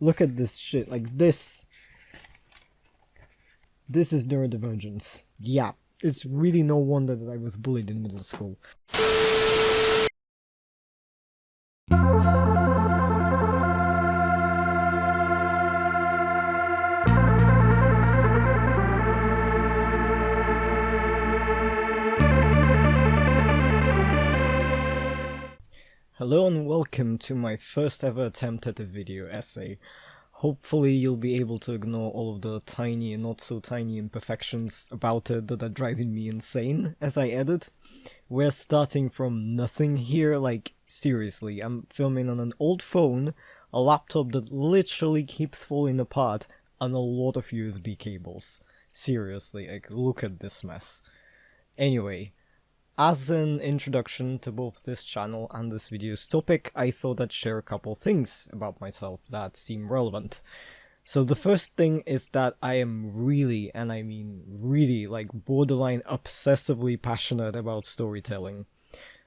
Look at this shit, like this. This is neurodivergence. Yeah, it's really no wonder that I was bullied in middle school. Hello and welcome to my first ever attempt at a video essay. Hopefully you'll be able to ignore all of the tiny and not so tiny imperfections about it that are driving me insane as I edit. We're starting from nothing here, like seriously, I'm filming on an old phone, a laptop that literally keeps falling apart, and a lot of USB cables. Seriously, like look at this mess. Anyway, as an introduction to both this channel and this video's topic, I thought I'd share a couple things about myself that seem relevant. So the first thing is that I am really, and I mean really, like borderline obsessively passionate about storytelling.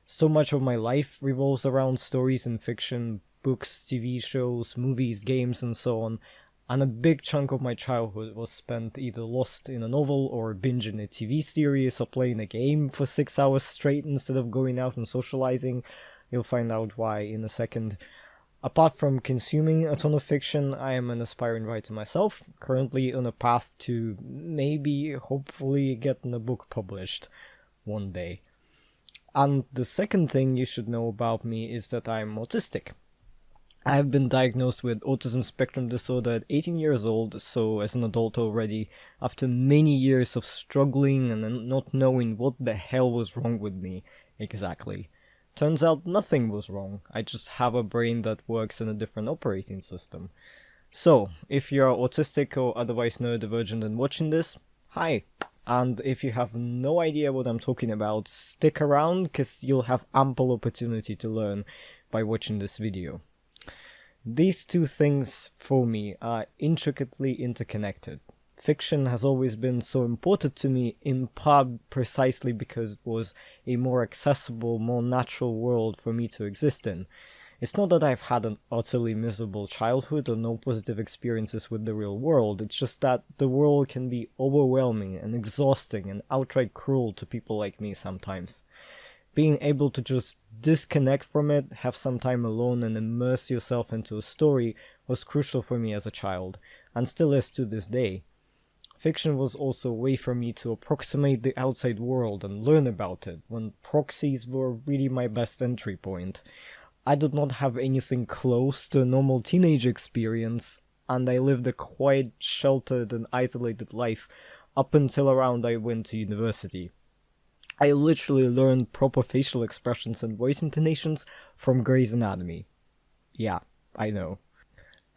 So much of my life revolves around stories in fiction, books, TV shows, movies, games, and so on. And a big chunk of my childhood was spent either lost in a novel or binging a TV series or playing a game for 6 hours straight instead of going out and socializing. You'll find out why in a second. Apart from consuming a ton of fiction, I am an aspiring writer myself, currently on a path to maybe, hopefully, getting a book published one day. And the second thing you should know about me is that I'm autistic. I have been diagnosed with autism spectrum disorder at 18 years old, so as an adult already, after many years of struggling and not knowing what the hell was wrong with me exactly. Turns out nothing was wrong, I just have a brain that works in a different operating system. So, if you're autistic or otherwise neurodivergent and watching this, hi! And if you have no idea what I'm talking about, stick around, cause you'll have ample opportunity to learn by watching this video. These two things, for me, are intricately interconnected. Fiction has always been so important to me, in part precisely because it was a more accessible, more natural world for me to exist in. It's not that I've had an utterly miserable childhood or no positive experiences with the real world, it's just that the world can be overwhelming and exhausting and outright cruel to people like me sometimes. Being able to just disconnect from it, have some time alone and immerse yourself into a story was crucial for me as a child, and still is to this day. Fiction was also a way for me to approximate the outside world and learn about it, when proxies were really my best entry point. I did not have anything close to a normal teenage experience, and I lived a quiet, sheltered and isolated life up until around I went to university. I literally learned proper facial expressions and voice intonations from Grey's Anatomy. Yeah, I know.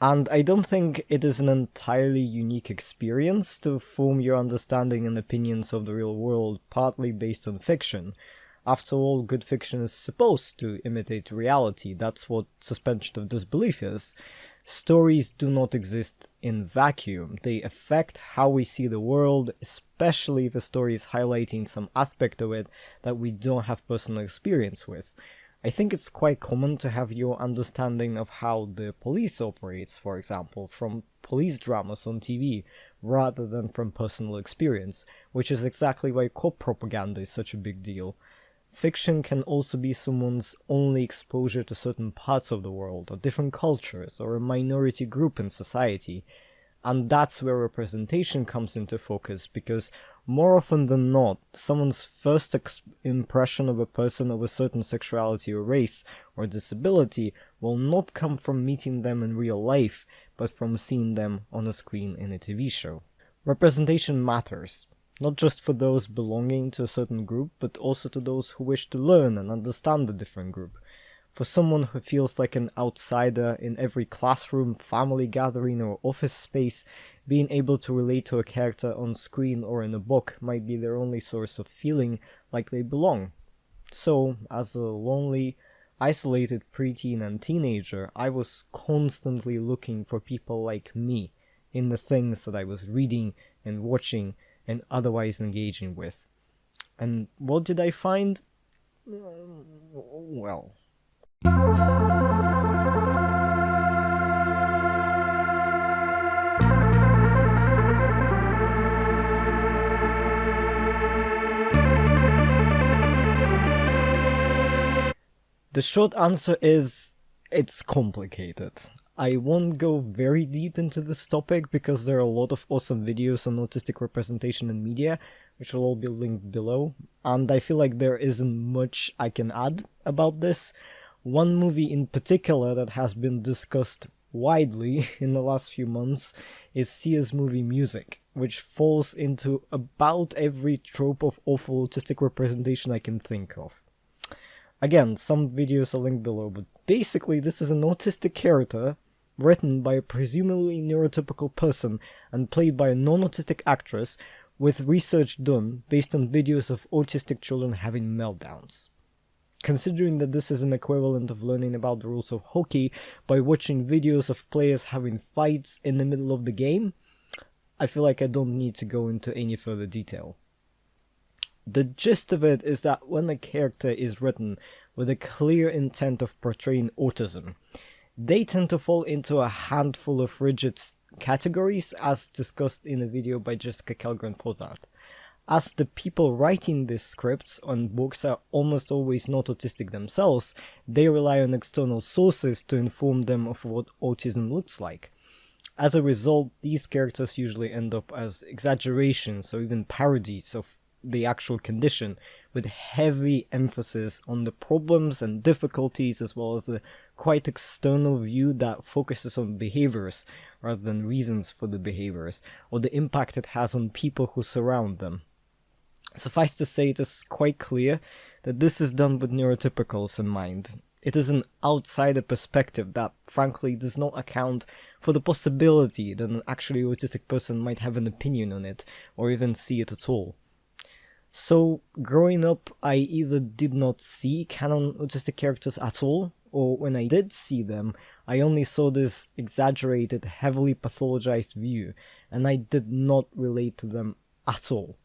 And I don't think it is an entirely unique experience to form your understanding and opinions of the real world partly based on fiction. After all, good fiction is supposed to imitate reality, that's what suspension of disbelief is. Stories do not exist in vacuum, they affect how we see the world, especially if a story is highlighting some aspect of it that we don't have personal experience with. I think it's quite common to have your understanding of how the police operates, for example, from police dramas on TV, rather than from personal experience, which is exactly why cop propaganda is such a big deal. Fiction can also be someone's only exposure to certain parts of the world, or different cultures, or a minority group in society. And that's where representation comes into focus, because more often than not, someone's first impression of a person of a certain sexuality or race or disability will not come from meeting them in real life, but from seeing them on a screen in a TV show. Representation matters. Not just for those belonging to a certain group, but also to those who wish to learn and understand the different group. For someone who feels like an outsider in every classroom, family gathering or office space, being able to relate to a character on screen or in a book might be their only source of feeling like they belong. So, as a lonely, isolated preteen and teenager, I was constantly looking for people like me in the things that I was reading and watching and otherwise engaging with. And what did I find? Well... The short answer is it's complicated. I won't go very deep into this topic because there are a lot of awesome videos on autistic representation in media, which will all be linked below, and I feel like there isn't much I can add about this. One movie in particular that has been discussed widely in the last few months is Sia's movie Music, which falls into about every trope of awful autistic representation I can think of. Again, some videos are linked below, but basically this is an autistic character written by a presumably neurotypical person and played by a non-autistic actress, with research done based on videos of autistic children having meltdowns. Considering that this is an equivalent of learning about the rules of hockey by watching videos of players having fights in the middle of the game, I feel like I don't need to go into any further detail. The gist of it is that when a character is written with a clear intent of portraying autism, they tend to fall into a handful of rigid categories, as discussed in a video by Jessica Kellgren-Pozzard. As the people writing these scripts on books are almost always not autistic themselves, they rely on external sources to inform them of what autism looks like. As a result, these characters usually end up as exaggerations or even parodies of the actual condition, with heavy emphasis on the problems and difficulties, as well as a quite external view that focuses on behaviors rather than reasons for the behaviors, or the impact it has on people who surround them. Suffice to say, it is quite clear that this is done with neurotypicals in mind. It is an outsider perspective that frankly does not account for the possibility that an actually autistic person might have an opinion on it, or even see it at all. So, growing up, I either did not see canon autistic characters at all, or when I did see them, I only saw this exaggerated, heavily pathologized view, and I did not relate to them at all.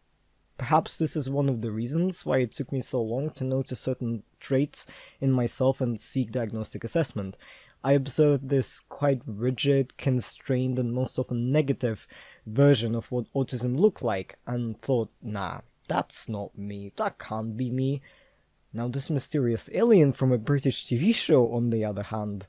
Perhaps this is one of the reasons why it took me so long to notice certain traits in myself and seek diagnostic assessment. I observed this quite rigid, constrained, and most often negative version of what autism looked like, and thought, nah, that's not me, that can't be me. Now this mysterious alien from a British TV show, on the other hand.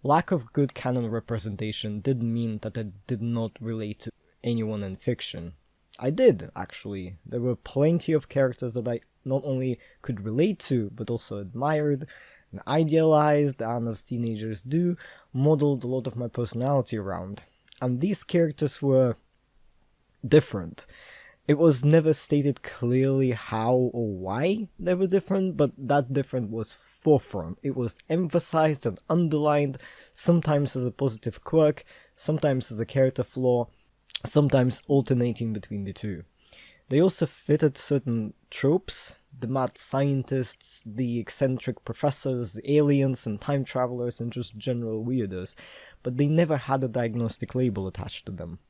Lack of good canon representation didn't mean that I did not relate to anyone in fiction. I did, actually. There were plenty of characters that I not only could relate to, but also admired and idealized, and as teenagers do, modeled a lot of my personality around. And these characters were different. It was never stated clearly how or why they were different, but that different was forefront. It was emphasized and underlined, sometimes as a positive quirk, sometimes as a character flaw, sometimes alternating between the two. They also fitted certain tropes: the mad scientists, the eccentric professors, the aliens and time travelers, and just general weirdos, but they never had a diagnostic label attached to them.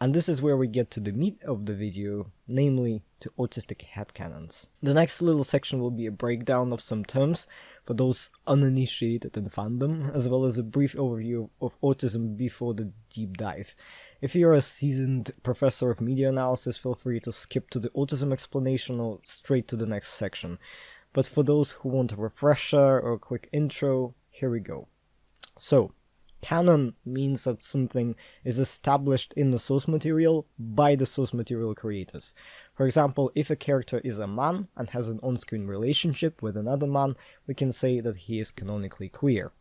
And this is where we get to the meat of the video, namely to autistic headcanons. The next little section will be a breakdown of some terms for those uninitiated in fandom, as well as a brief overview of autism before the deep dive. If you're a seasoned professor of media analysis, feel free to skip to the autism explanation or straight to the next section. But for those who want a refresher or a quick intro, here we go. So, canon means that something is established in the source material by the source material creators. For example, if a character is a man and has an on-screen relationship with another man, we can say that he is canonically queer.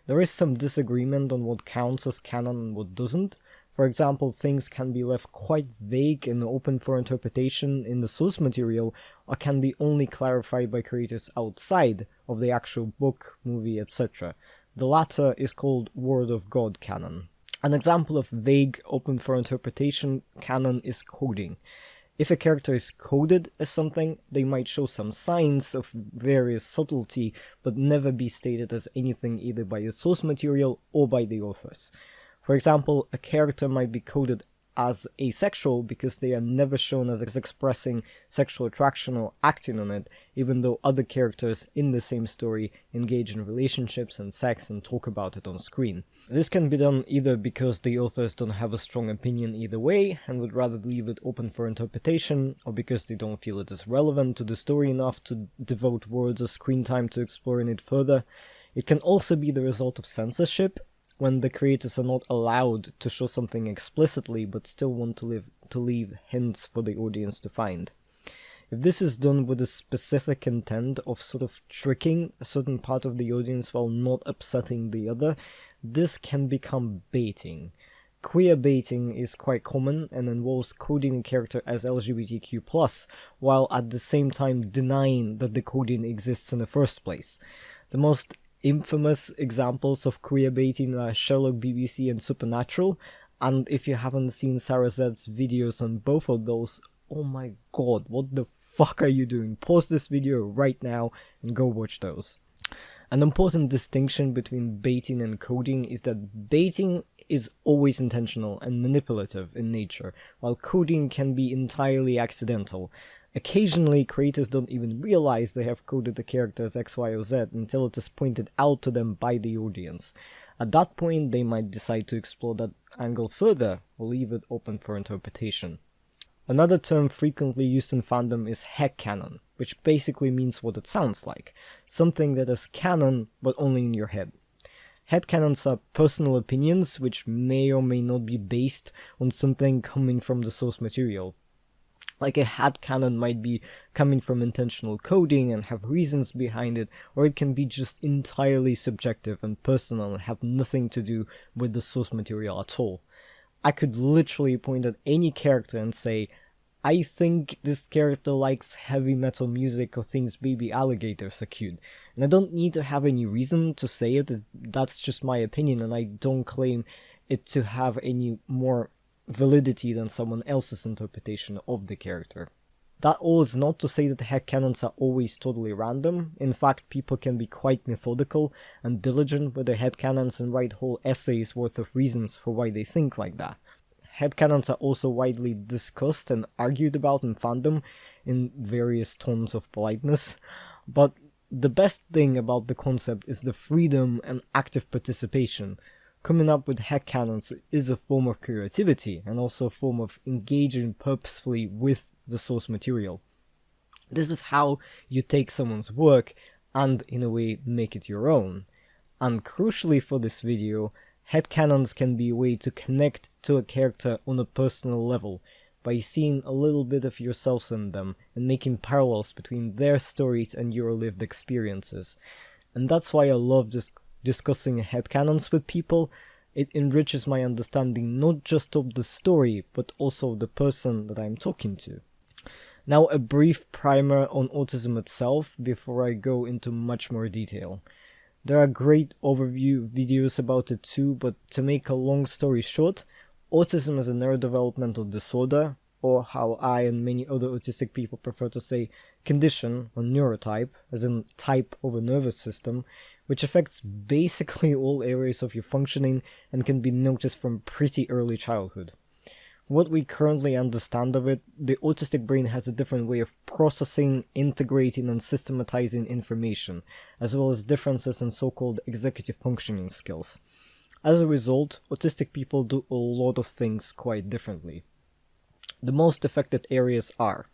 There is some disagreement on what counts as canon and what doesn't. For example, things can be left quite vague and open for interpretation in the source material, or can be only clarified by creators outside of the actual book, movie, etc. The latter is called Word of God canon. An example of vague, open for interpretation canon is coding. If a character is coded as something, they might show some signs of various subtlety, but never be stated as anything either by the source material or by the authors. For example, a character might be coded as asexual because they are never shown as expressing sexual attraction or acting on it, even though other characters in the same story engage in relationships and sex and talk about it on screen. This can be done either because the authors don't have a strong opinion either way and would rather leave it open for interpretation, or because they don't feel it is relevant to the story enough to devote words or screen time to exploring it further. It can also be the result of censorship, when the creators are not allowed to show something explicitly but still want to leave hints for the audience to find. If this is done with a specific intent of sort of tricking a certain part of the audience while not upsetting the other, this can become baiting. Queer baiting is quite common and involves coding a character as LGBTQ+, while at the same time denying that the coding exists in the first place. The most infamous examples of queer baiting are Sherlock, BBC and Supernatural, and if you haven't seen Sarah Zed's videos on both of those, oh my god, what the fuck are you doing? Pause this video right now and go watch those. An important distinction between baiting and coding is that baiting is always intentional and manipulative in nature, while coding can be entirely accidental. Occasionally, creators don't even realize they have coded the character as X, Y, or Z until it is pointed out to them by the audience. At that point, they might decide to explore that angle further, or leave it open for interpretation. Another term frequently used in fandom is headcanon, which basically means what it sounds like, something that is canon, but only in your head. Headcanons are personal opinions which may or may not be based on something coming from the source material. Like a headcanon might be coming from intentional coding and have reasons behind it, or it can be just entirely subjective and personal and have nothing to do with the source material at all. I could literally point at any character and say, I think this character likes heavy metal music or thinks baby alligators are cute. And I don't need to have any reason to say it, that's just my opinion, and I don't claim it to have any more validity than someone else's interpretation of the character. That all is not to say that the headcanons are always totally random. In fact, people can be quite methodical and diligent with their headcanons and write whole essays worth of reasons for why they think like that. Headcanons are also widely discussed and argued about in fandom in various tones of politeness, but the best thing about the concept is the freedom and active participation. Coming up with headcanons is a form of creativity and also a form of engaging purposefully with the source material. This is how you take someone's work and, in a way, make it your own. And crucially for this video, headcanons can be a way to connect to a character on a personal level by seeing a little bit of yourself in them and making parallels between their stories and your lived experiences. And that's why I love discussing headcanons with people. It enriches my understanding not just of the story, but also of the person that I'm talking to. Now a brief primer on autism itself before I go into much more detail. There are great overview videos about it too, but to make a long story short, autism is a neurodevelopmental disorder, or how I and many other autistic people prefer to say condition or neurotype, as in type of a nervous system, which affects basically all areas of your functioning and can be noticed from pretty early childhood. What we currently understand of it, the autistic brain has a different way of processing, integrating and systematizing information, as well as differences in so-called executive functioning skills. As a result, autistic people do a lot of things quite differently. The most affected areas are,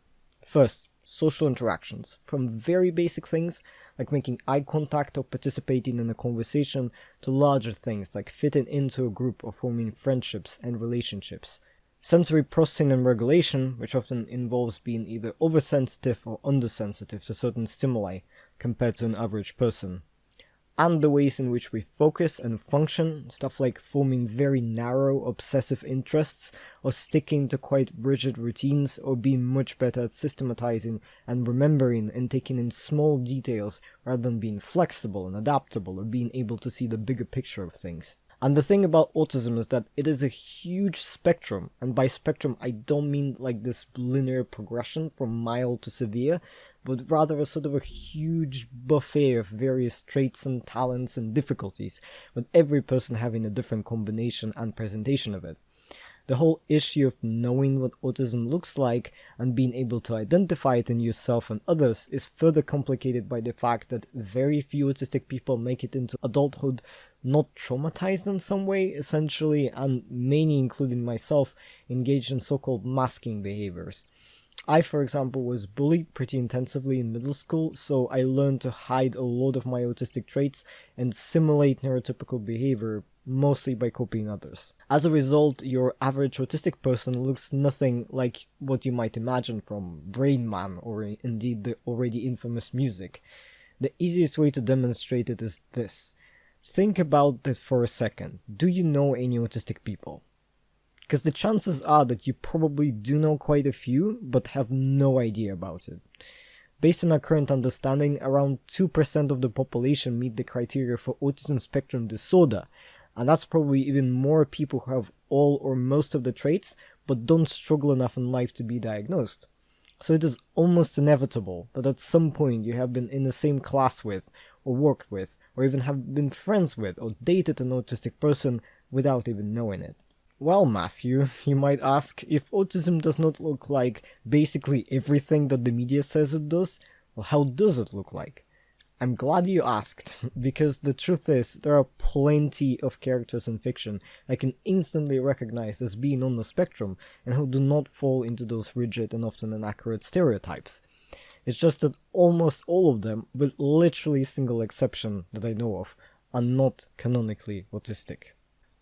first, social interactions, from very basic things like making eye contact or participating in a conversation to larger things like fitting into a group or forming friendships and relationships. Sensory processing and regulation, which often involves being either oversensitive or undersensitive to certain stimuli compared to an average person. And the ways in which we focus and function, stuff like forming very narrow obsessive interests or sticking to quite rigid routines, or being much better at systematizing and remembering and taking in small details rather than being flexible and adaptable or being able to see the bigger picture of things. And the thing about autism is that it is a huge spectrum, and by spectrum I don't mean like this linear progression from mild to severe, but rather a sort of a huge buffet of various traits and talents and difficulties, with every person having a different combination and presentation of it. The whole issue of knowing what autism looks like and being able to identify it in yourself and others is further complicated by the fact that very few autistic people make it into adulthood not traumatized in some way, essentially, and many, including myself, engage in so-called masking behaviors. I, for example, was bullied pretty intensively in middle school, so I learned to hide a lot of my autistic traits and simulate neurotypical behavior, mostly by copying others. As a result, your average autistic person looks nothing like what you might imagine from Brain Man or indeed the already infamous music. The easiest way to demonstrate it is this. Think about it for a second. Do you know any autistic people? Because the chances are that you probably do know quite a few, but have no idea about it. Based on our current understanding, around 2% of the population meet the criteria for autism spectrum disorder, and that's probably even more people who have all or most of the traits, but don't struggle enough in life to be diagnosed. So it is almost inevitable that at some point you have been in the same class with, or worked with, or even have been friends with, or dated an autistic person without even knowing it. Well, Matthew, you might ask, if autism does not look like basically everything that the media says it does, well, how does it look like? I'm glad you asked, because the truth is, there are plenty of characters in fiction I can instantly recognize as being on the spectrum, and who do not fall into those rigid and often inaccurate stereotypes. It's just that almost all of them, with literally a single exception that I know of, are not canonically autistic.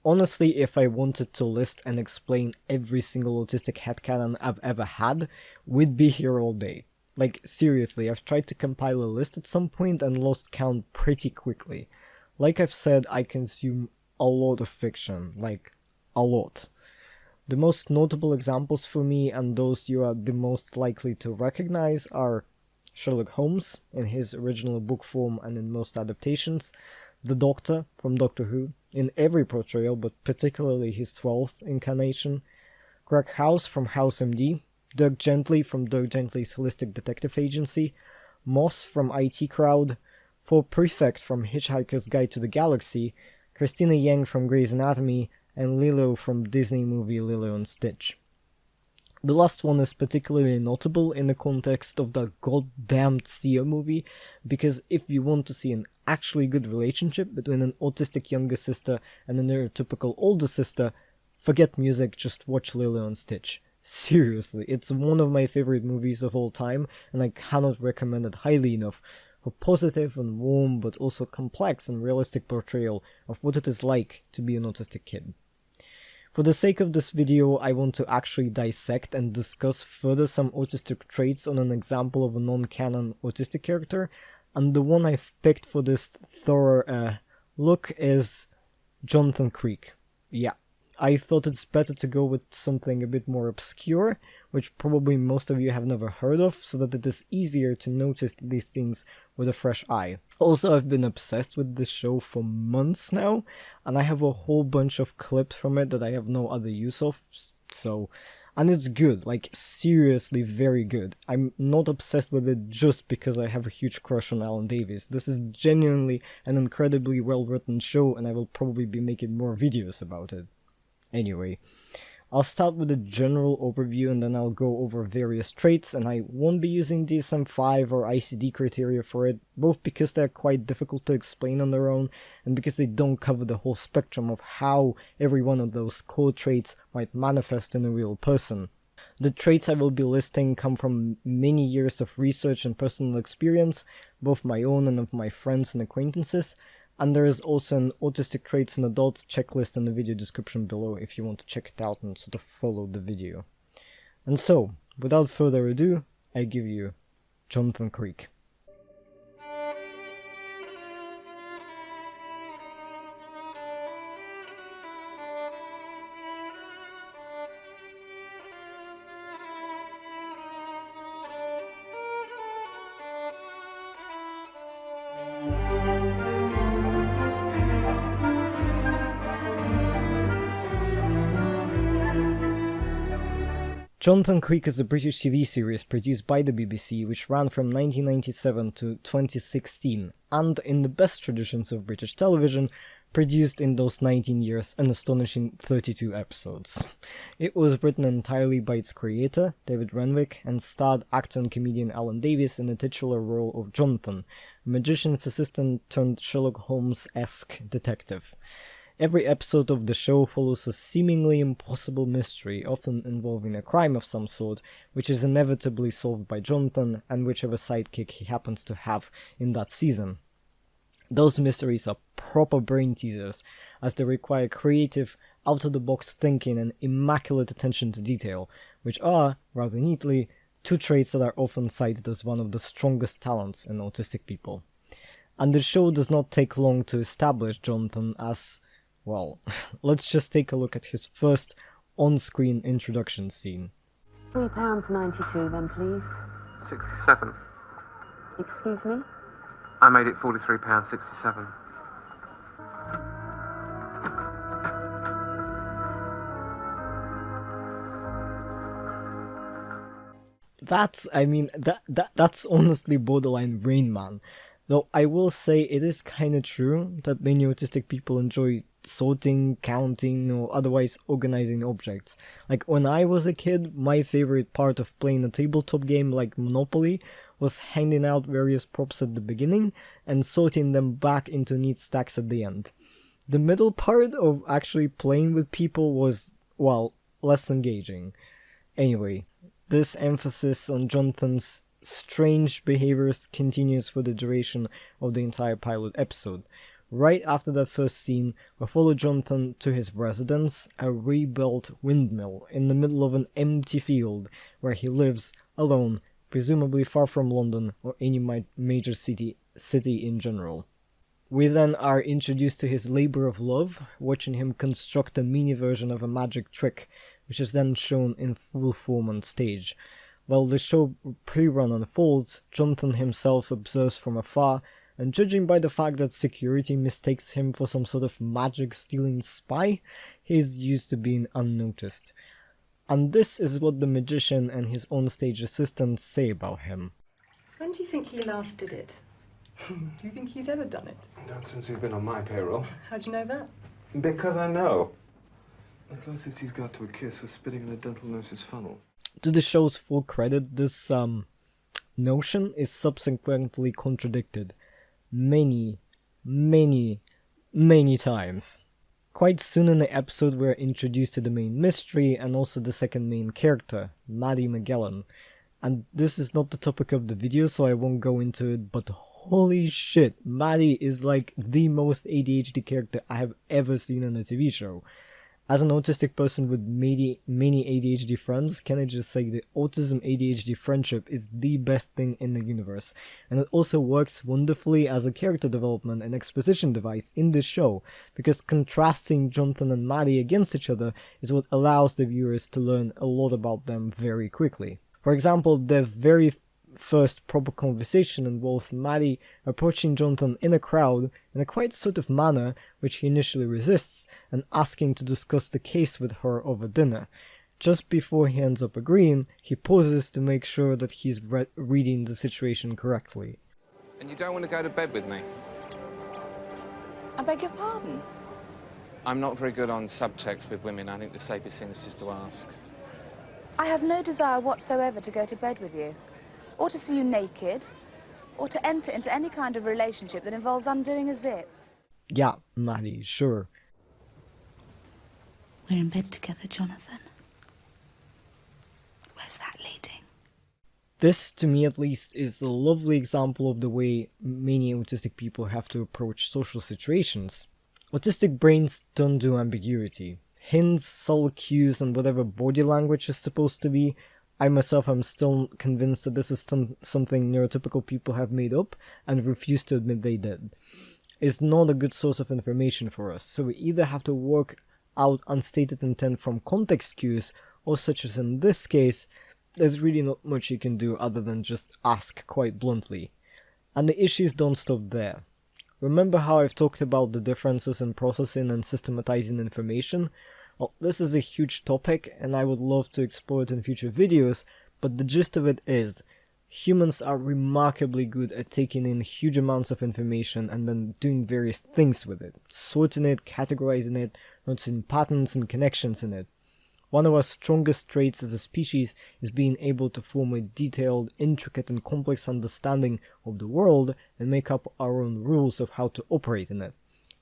Honestly, if I wanted to list and explain every single autistic headcanon I've ever had, we'd be here all day. Like, seriously, I've tried to compile a list at some point and lost count pretty quickly. Like I've said, I consume a lot of fiction, like, a lot. The most notable examples for me, and those you are the most likely to recognize, are Sherlock Holmes, in his original book form and in most adaptations, the Doctor from Doctor Who, in every portrayal, but particularly his 12th incarnation, Greg House from House MD, Dirk Gently from Dirk Gently's Holistic Detective Agency, Moss from IT Crowd, For Prefect from Hitchhiker's Guide to the Galaxy, Christina Yang from Grey's Anatomy, and Lilo from Disney movie Lilo and Stitch. The last one is particularly notable in the context of the goddamned Sia movie, because if you want to see an actually good relationship between an autistic younger sister and a neurotypical older sister, forget music, just watch Lilo and Stitch. Seriously, it's one of my favorite movies of all time, and I cannot recommend it highly enough for positive and warm but also complex and realistic portrayal of what it is like to be an autistic kid. For the sake of this video, I want to actually dissect and discuss further some autistic traits on an example of a non-canon autistic character, and the one I've picked for this thorough look is Jonathan Creek. Yeah, I thought it's better to go with something a bit more obscure, which probably most of you have never heard of, so that it is easier to notice these things with a fresh eye. Also, I've been obsessed with this show for months now, and I have a whole bunch of clips from it that I have no other use of, and it's good, like seriously very good. I'm not obsessed with it just because I have a huge crush on Alan Davis. This is genuinely an incredibly well written show, and I will probably be making more videos about it. Anyway, I'll start with a general overview and then I'll go over various traits, and I won't be using DSM-5 or ICD criteria for it, both because they're quite difficult to explain on their own and because they don't cover the whole spectrum of how every one of those core traits might manifest in a real person. The traits I will be listing come from many years of research and personal experience, both my own and of my friends and acquaintances, and there is also an Autistic Traits in Adults checklist in the video description below if you want to check it out and sort of follow the video. And so, without further ado, I give you Jonathan Creek. Jonathan Creek is a British TV series produced by the BBC which ran from 1997 to 2016, and in the best traditions of British television, produced in those 19 years an astonishing 32 episodes. It was written entirely by its creator, David Renwick, and starred actor and comedian Alan Davies in the titular role of Jonathan, a magician's assistant turned Sherlock Holmes-esque detective. Every episode of the show follows a seemingly impossible mystery, often involving a crime of some sort, which is inevitably solved by Jonathan and whichever sidekick he happens to have in that season. Those mysteries are proper brain teasers, as they require creative, out-of-the-box thinking and immaculate attention to detail, which are, rather neatly, two traits that are often cited as one of the strongest talents in autistic people. And the show does not take long to establish Jonathan as, well, let's just take a look at his first on-screen introduction scene. £3.92 then, please. 67. Excuse me? I made it £43.67. That's honestly borderline Rain Man. Though I will say it is kinda true that many autistic people enjoy sorting, counting, or otherwise organizing objects. Like when I was a kid, my favorite part of playing a tabletop game like Monopoly was handing out various props at the beginning and sorting them back into neat stacks at the end. The middle part of actually playing with people was, well, less engaging. Anyway, this emphasis on Jonathan's strange behaviors continues for the duration of the entire pilot episode. Right after that first scene, we follow Jonathan to his residence, a rebuilt windmill in the middle of an empty field where he lives alone, presumably far from London or any major city in general. We then are introduced to his labor of love, watching him construct a mini version of a magic trick, which is then shown in full form on stage. While the show pre-run unfolds, Jonathan himself observes from afar, and judging by the fact that security mistakes him for some sort of magic-stealing spy, he is used to being unnoticed. And this is what the magician and his on-stage assistant say about him. When do you think he last did it? Do you think he's ever done it? Not since he's been on my payroll. How'd you know that? Because I know. The closest he's got to a kiss was spitting in a dental nurse's funnel. To the show's full credit, this notion is subsequently contradicted many times. Quite soon in the episode we're introduced to the main mystery and also the second main character, Maddie Magellan. And this is not the topic of the video, so I won't go into it, but holy shit, Maddie is like the most ADHD character I have ever seen in a TV show. As an autistic person with many ADHD friends, can I just say the autism ADHD friendship is the best thing in the universe, and it also works wonderfully as a character development and exposition device in this show, because contrasting Jonathan and Maddie against each other is what allows the viewers to learn a lot about them very quickly. For example, the very first proper conversation involves Maddie approaching Jonathan in a crowd in a quite sort of manner which he initially resists, and asking to discuss the case with her over dinner. Just before he ends up agreeing, he pauses to make sure that he's reading the situation correctly. And you don't want to go to bed with me? I beg your pardon? I'm not very good on subtext with women. I think the safest thing is just to ask. I have no desire whatsoever to go to bed with you, or to see you naked, or to enter into any kind of relationship that involves undoing a zip. Yeah, Maddie, sure. We're in bed together, Jonathan. Where's that leading? This, to me at least, is a lovely example of the way many autistic people have to approach social situations. Autistic brains don't do ambiguity. Hints, subtle cues, and whatever body language is supposed to be, I myself am still convinced that this is something neurotypical people have made up and refuse to admit they did. It's not a good source of information for us, so we either have to work out unstated intent from context cues, or such as in this case, there's really not much you can do other than just ask quite bluntly. And the issues don't stop there. Remember how I've talked about the differences in processing and systematizing information? Well, this is a huge topic and I would love to explore it in future videos, but the gist of it is, humans are remarkably good at taking in huge amounts of information and then doing various things with it, sorting it, categorizing it, noticing patterns and connections in it. One of our strongest traits as a species is being able to form a detailed, intricate and complex understanding of the world and make up our own rules of how to operate in it.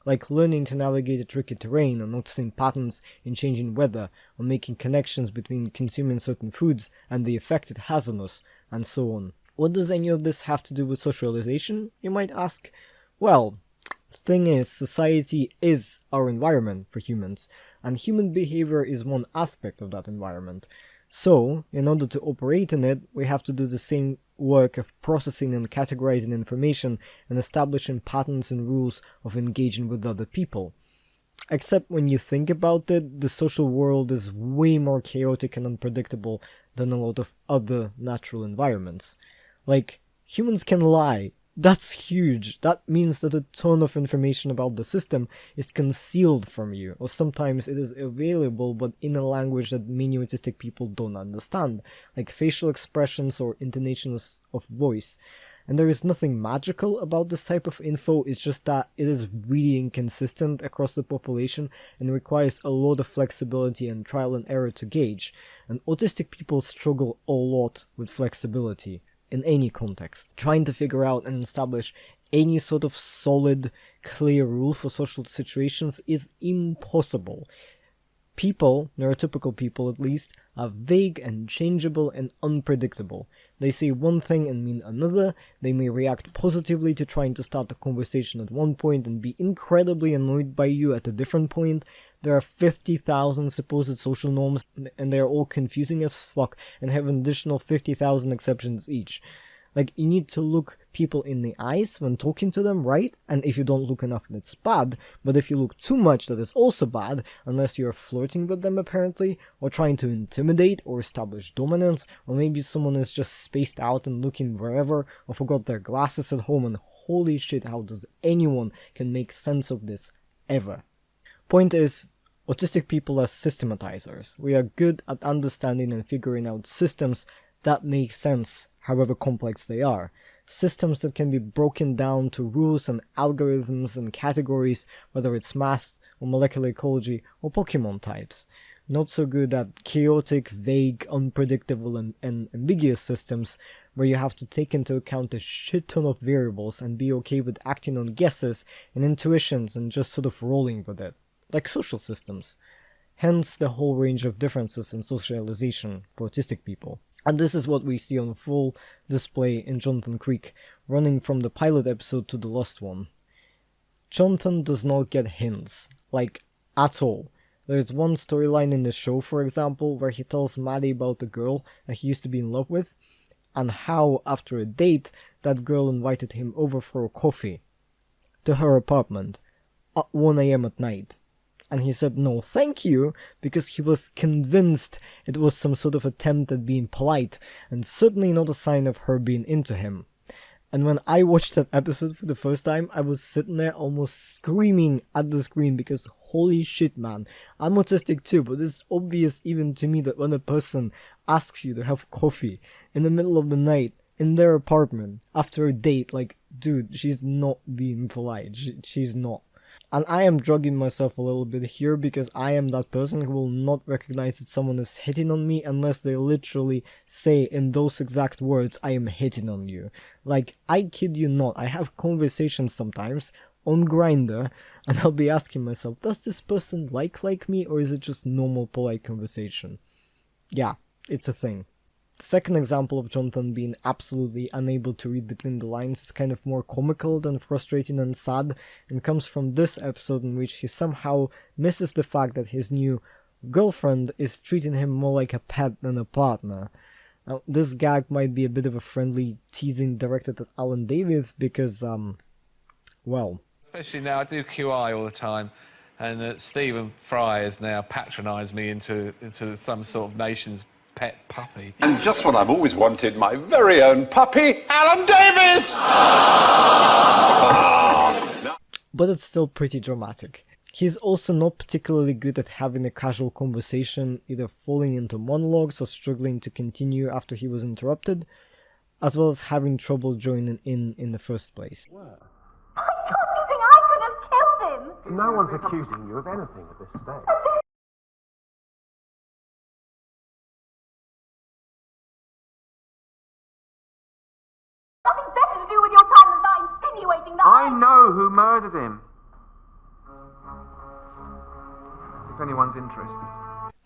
Like learning to navigate a tricky terrain, or noticing patterns in changing weather, or making connections between consuming certain foods and the effect it has on us, and so on. What does any of this have to do with socialization, you might ask? Well, the thing is, society is our environment for humans, and human behavior is one aspect of that environment. So, in order to operate in it, we have to do the same work of processing and categorizing information and establishing patterns and rules of engaging with other people. Except when you think about it, the social world is way more chaotic and unpredictable than a lot of other natural environments. Like, humans can lie. That's huge. That means that a ton of information about the system is concealed from you, or sometimes it is available but in a language that many autistic people don't understand, like facial expressions or intonations of voice. And there is nothing magical about this type of info, it's just that it is really inconsistent across the population and requires a lot of flexibility and trial and error to gauge, and autistic people struggle a lot with flexibility. In any context, trying to figure out and establish any sort of solid, clear rule for social situations is impossible. People, neurotypical people at least, are vague and changeable and unpredictable. They say one thing and mean another, they may react positively to trying to start a conversation at one point and be incredibly annoyed by you at a different point. There are 50,000 supposed social norms and they are all confusing as fuck and have an additional 50,000 exceptions each. Like, you need to look people in the eyes when talking to them, right? And if you don't look enough, that's bad. But if you look too much, that is also bad, unless you're flirting with them apparently, or trying to intimidate or establish dominance, or maybe someone is just spaced out and looking wherever, or forgot their glasses at home, and holy shit, how does anyone can make sense of this, ever? Point is, autistic people are systematizers. We are good at understanding and figuring out systems that make sense, however complex they are. Systems that can be broken down to rules and algorithms and categories, whether it's math or molecular ecology or Pokemon types. Not so good at chaotic, vague, unpredictable and ambiguous systems where you have to take into account a shit ton of variables and be okay with acting on guesses and intuitions and just sort of rolling with it, like social systems. Hence the whole range of differences in socialization for autistic people. And this is what we see on full display in Jonathan Creek, running from the pilot episode to the last one. Jonathan does not get hints, like, at all. There's one storyline in the show, for example, where he tells Maddie about the girl that he used to be in love with, and how, after a date, that girl invited him over for a coffee to her apartment at 1 AM at night. And he said no thank you, because he was convinced it was some sort of attempt at being polite, and certainly not a sign of her being into him. And when I watched that episode for the first time, I was sitting there almost screaming at the screen, because holy shit, man, I'm autistic too, but it's obvious even to me that when a person asks you to have coffee in the middle of the night in their apartment after a date, like, dude, she's not being polite, she's not. And I am drugging myself a little bit here, because I am that person who will not recognize that someone is hitting on me unless they literally say in those exact words, I am hitting on you. Like, I kid you not, I have conversations sometimes on Grindr, and I'll be asking myself, does this person like me, or is it just normal polite conversation? Yeah, it's a thing. The second example of Jonathan being absolutely unable to read between the lines is kind of more comical than frustrating and sad, and comes from this episode in which he somehow misses the fact that his new girlfriend is treating him more like a pet than a partner. Now, this gag might be a bit of a friendly teasing directed at Alan Davis because, well... Especially now, I do QI all the time, and Stephen Fry has now patronised me into some sort of nation's pet puppy. And just what I've always wanted, my very own puppy, Alan Davis! But it's still pretty dramatic. He's also not particularly good at having a casual conversation, either falling into monologues or struggling to continue after he was interrupted. as well as having trouble joining in the first place. You think I could have killed him? No one's accusing you of anything at this stage. Nothing better to do with your time than start insinuating that I know who murdered him. If anyone's interested.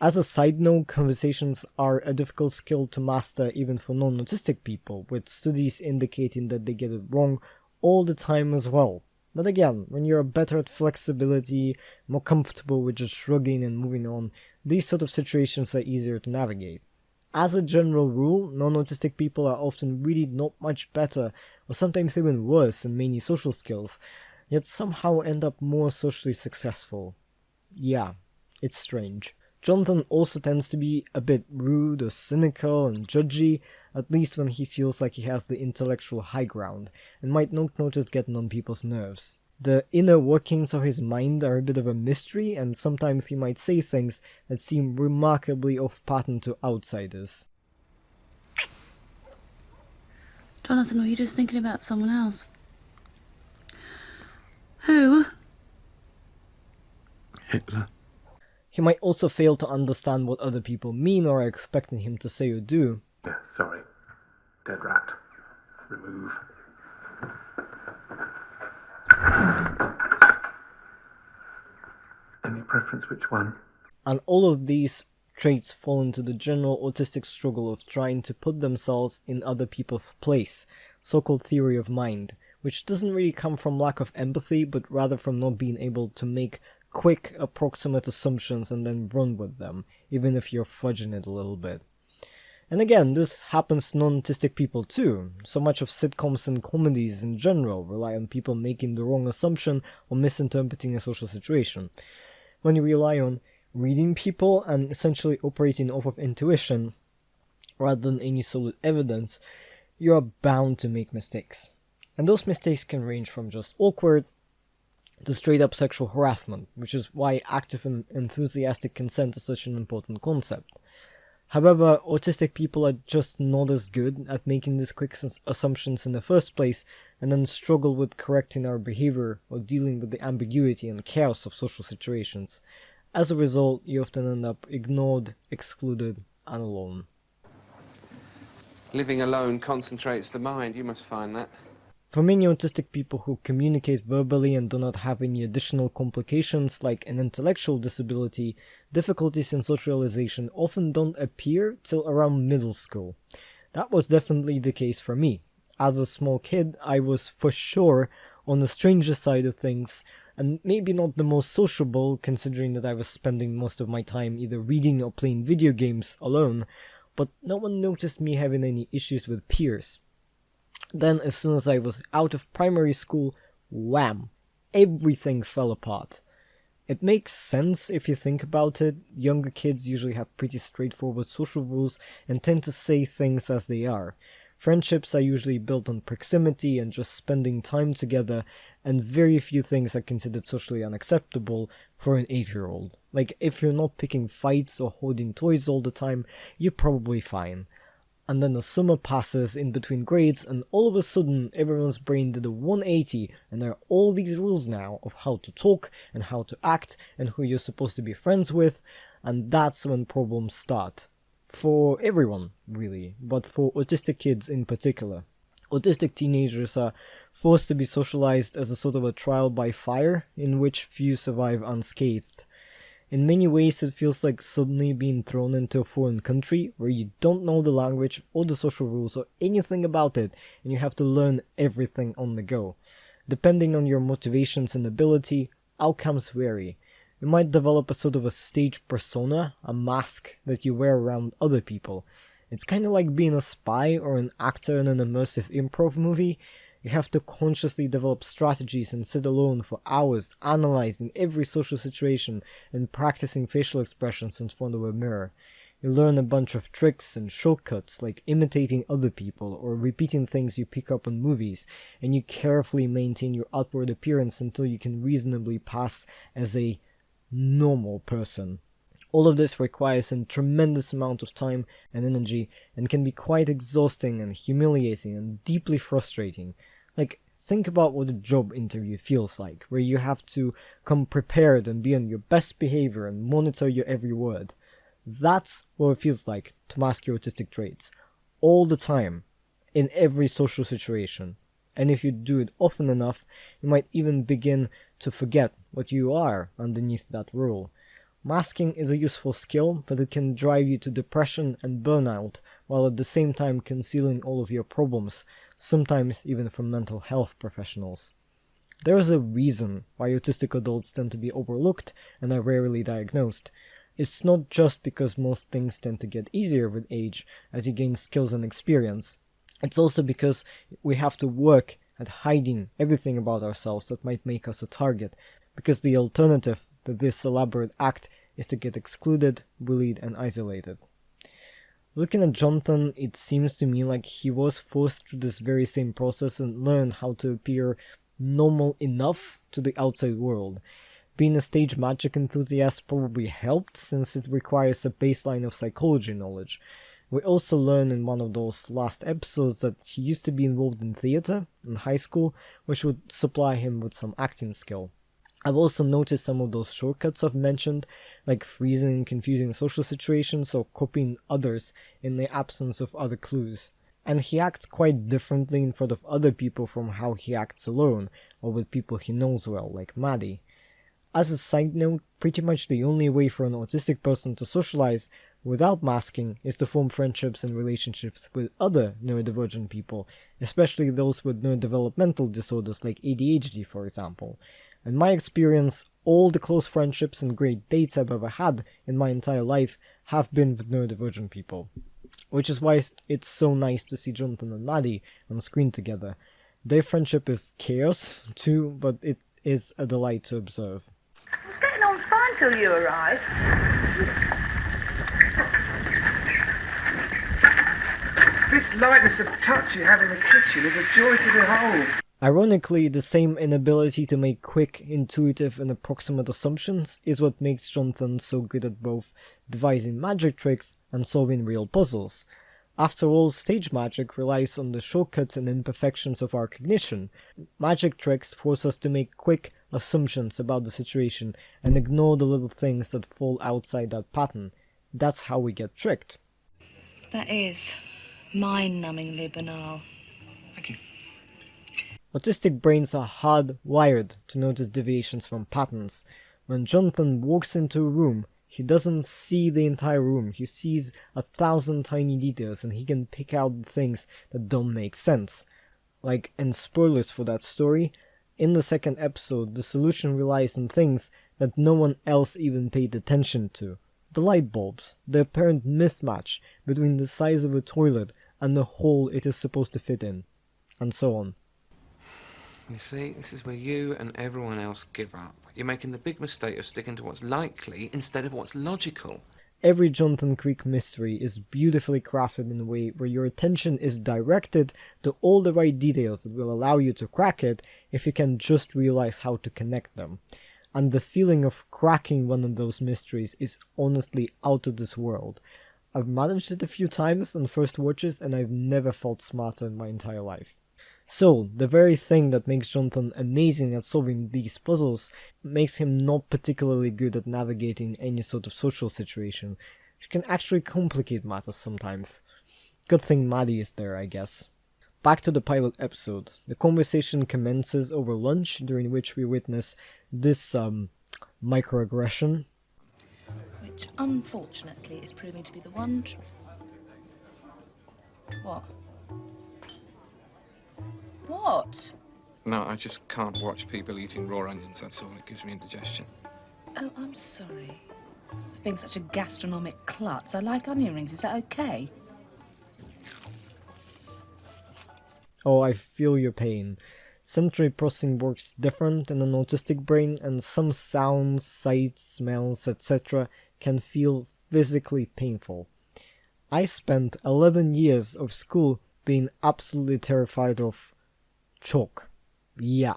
As a side note, conversations are a difficult skill to master even for non-autistic people, with studies indicating that they get it wrong all the time as well. But again, when you're better at flexibility, more comfortable with just shrugging and moving on, these sort of situations are easier to navigate. As a general rule, non-autistic people are often really not much better, or sometimes even worse in many social skills, yet somehow end up more socially successful. Yeah, it's strange. Jonathan also tends to be a bit rude or cynical and judgy, at least when he feels like he has the intellectual high ground, and might not notice getting on people's nerves. The inner workings of his mind are a bit of a mystery, and sometimes he might say things that seem remarkably off-pattern to outsiders. Jonathan, were you just thinking about someone else? Who? Hitler. He might also fail to understand what other people mean or are expecting him to say or do. Sorry. Dead rat. Remove. Any preference which one? And all of these traits fall into the general autistic struggle of trying to put themselves in other people's place, so-called theory of mind, which doesn't really come from lack of empathy, but rather from not being able to make quick, approximate assumptions and then run with them, even if you're fudging it a little bit. And again, this happens to non-autistic people too. So much of sitcoms and comedies in general rely on people making the wrong assumption or misinterpreting a social situation. When you rely on reading people and essentially operating off of intuition, rather than any solid evidence, you are bound to make mistakes. And those mistakes can range from just awkward to straight up sexual harassment, which is why active and enthusiastic consent is such an important concept. However, autistic people are just not as good at making these quick assumptions in the first place, and then struggle with correcting our behavior or dealing with the ambiguity and chaos of social situations. As a result, you often end up ignored, excluded, and alone. Living alone concentrates the mind, you must find that. For many autistic people who communicate verbally and do not have any additional complications like an intellectual disability, difficulties in socialization often don't appear till around middle school. That was definitely the case for me. As a small kid, I was for sure on the stranger side of things, and maybe not the most sociable considering that I was spending most of my time either reading or playing video games alone, but no one noticed me having any issues with peers. Then, as soon as I was out of primary school, wham! Everything fell apart. It makes sense if you think about it. Younger kids usually have pretty straightforward social rules and tend to say things as they are. Friendships are usually built on proximity and just spending time together, and very few things are considered socially unacceptable for an 8-year-old. Like, if you're not picking fights or holding toys all the time, you're probably fine. And then the summer passes in between grades, and all of a sudden everyone's brain did a 180, and there are all these rules now of how to talk and how to act and who you're supposed to be friends with, and that's when problems start. For everyone, really, but for autistic kids in particular. Autistic teenagers are forced to be socialized as a sort of a trial by fire, in which few survive unscathed. In many ways, it feels like suddenly being thrown into a foreign country where you don't know the language or the social rules or anything about it, and you have to learn everything on the go. Depending on your motivations and ability, outcomes vary. You might develop a sort of a stage persona, a mask that you wear around other people. It's kind of like being a spy or an actor in an immersive improv movie. You have to consciously develop strategies and sit alone for hours, analyzing every social situation and practicing facial expressions in front of a mirror. You learn a bunch of tricks and shortcuts like imitating other people or repeating things you pick up on movies, and you carefully maintain your outward appearance until you can reasonably pass as a normal person. All of this requires a tremendous amount of time and energy and can be quite exhausting and humiliating and deeply frustrating. Like, think about what a job interview feels like, where you have to come prepared and be on your best behavior and monitor your every word. That's what it feels like to mask your autistic traits, all the time, in every social situation. And if you do it often enough, you might even begin to forget what you are underneath that role. Masking is a useful skill, but it can drive you to depression and burnout, while at the same time concealing all of your problems, sometimes even from mental health professionals. There is a reason why autistic adults tend to be overlooked and are rarely diagnosed. It's not just because most things tend to get easier with age as you gain skills and experience. It's also because we have to work at hiding everything about ourselves that might make us a target, because the alternative to this elaborate act is to get excluded, bullied, and isolated. Looking at Jonathan, it seems to me like he was forced through this very same process and learned how to appear normal enough to the outside world. Being a stage magic enthusiast probably helped, since it requires a baseline of psychology knowledge. We also learn in one of those last episodes that he used to be involved in theatre in high school, which would supply him with some acting skill. I've also noticed some of those shortcuts I've mentioned, like freezing in confusing social situations or copying others in the absence of other clues. And he acts quite differently in front of other people from how he acts alone, or with people he knows well, like Maddie. As a side note, pretty much the only way for an autistic person to socialize without masking is to form friendships and relationships with other neurodivergent people, especially those with neurodevelopmental disorders like ADHD, for example. In my experience, all the close friendships and great dates I've ever had in my entire life have been with neurodivergent people. Which is why it's so nice to see Jonathan and Maddie on screen together. Their friendship is chaos too, but it is a delight to observe. I was getting on fine till you arrived. This lightness of touch you have in the kitchen is a joy to behold. Ironically, the same inability to make quick, intuitive, and approximate assumptions is what makes Jonathan so good at both devising magic tricks and solving real puzzles. After all, stage magic relies on the shortcuts and imperfections of our cognition. Magic tricks force us to make quick assumptions about the situation and ignore the little things that fall outside that pattern. That's how we get tricked. That is mind-numbingly banal. Thank you. Autistic brains are hardwired to notice deviations from patterns. When Jonathan walks into a room, he doesn't see the entire room, he sees 1,000 tiny details and he can pick out the things that don't make sense. Like, and spoilers for that story, in the second episode, the solution relies on things that no one else even paid attention to. The light bulbs, the apparent mismatch between the size of a toilet and the hole it is supposed to fit in, and so on. You see, this is where you and everyone else give up. You're making the big mistake of sticking to what's likely instead of what's logical. Every Jonathan Creek mystery is beautifully crafted in a way where your attention is directed to all the right details that will allow you to crack it if you can just realize how to connect them. And the feeling of cracking one of those mysteries is honestly out of this world. I've managed it a few times on first watches and I've never felt smarter in my entire life. So, the very thing that makes Jonathan amazing at solving these puzzles makes him not particularly good at navigating any sort of social situation, which can actually complicate matters sometimes. Good thing Maddie is there, I guess. Back to the pilot episode. The conversation commences over lunch, during which we witness this microaggression. Which, unfortunately, is proving to be the one What? What? No, I just can't watch people eating raw onions, that's all. It gives me indigestion. Oh, I'm sorry. For being such a gastronomic klutz, I like onion rings. Is that okay? Oh, I feel your pain. Sensory processing works different in an autistic brain, and some sounds, sights, smells, etc. can feel physically painful. I spent 11 years of school being absolutely terrified of chalk. Yeah.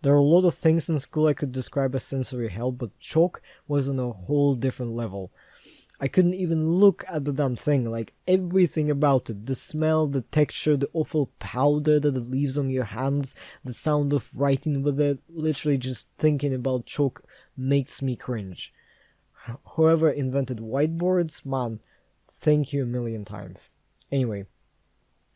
There are a lot of things in school I could describe as sensory hell, but chalk was on a whole different level. I couldn't even look at the damn thing, like everything about it, the smell, the texture, the awful powder that it leaves on your hands, the sound of writing with it, literally just thinking about chalk makes me cringe. Whoever invented whiteboards, man, thank you a million times. Anyway,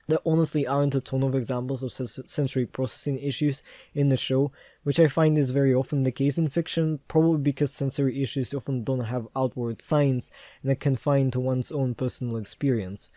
there honestly aren't a ton of examples of sensory processing issues in the show, which I find is very often the case in fiction, probably because sensory issues often don't have outward signs and are confined to one's own personal experience.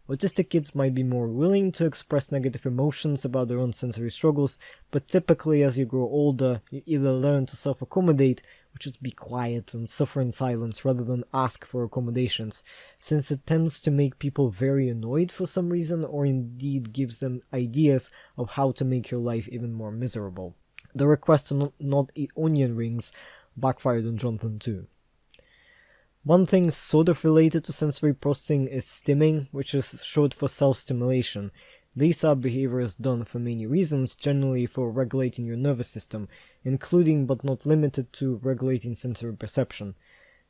Autistic kids might be more willing to express negative emotions about their own sensory struggles, but typically as you grow older, you either learn to self-accommodate or just be quiet and suffer in silence rather than ask for accommodations, since it tends to make people very annoyed for some reason or indeed gives them ideas of how to make your life even more miserable. The request to not eat onion rings backfired on Jonathan too. One thing sort of related to sensory processing is stimming, which is short for self-stimulation. These are behaviors done for many reasons, generally for regulating your nervous system, including but not limited to regulating sensory perception.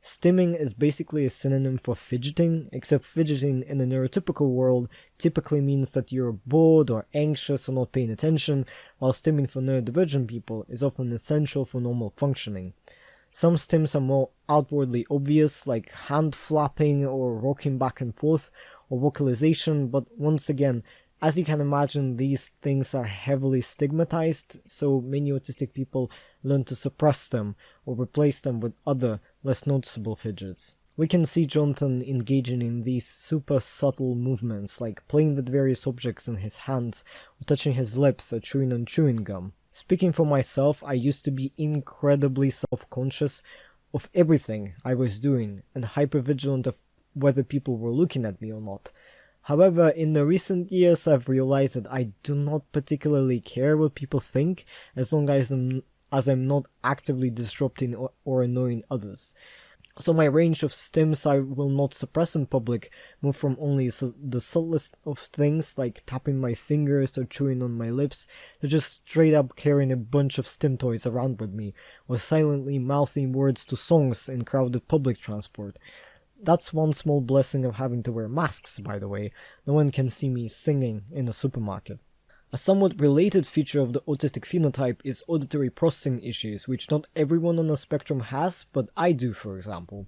Stimming is basically a synonym for fidgeting, except fidgeting in the neurotypical world typically means that you're bored or anxious or not paying attention, while stimming for neurodivergent people is often essential for normal functioning. Some stims are more outwardly obvious, like hand flapping or rocking back and forth, or vocalization, but once again, as you can imagine, these things are heavily stigmatized, so many autistic people learn to suppress them or replace them with other, less noticeable fidgets. We can see Jonathan engaging in these super subtle movements, like playing with various objects in his hands, or touching his lips or chewing on chewing gum. Speaking for myself, I used to be incredibly self-conscious of everything I was doing and hyper-vigilant of whether people were looking at me or not. However, in the recent years I've realized that I do not particularly care what people think as long as I'm not actively disrupting or annoying others. So my range of stims I will not suppress in public move from only the subtlest of things like tapping my fingers or chewing on my lips to just straight up carrying a bunch of stim toys around with me or silently mouthing words to songs in crowded public transport. That's one small blessing of having to wear masks, by the way. No one can see me singing in a supermarket. A somewhat related feature of the autistic phenotype is auditory processing issues, which not everyone on the spectrum has, but I do, for example.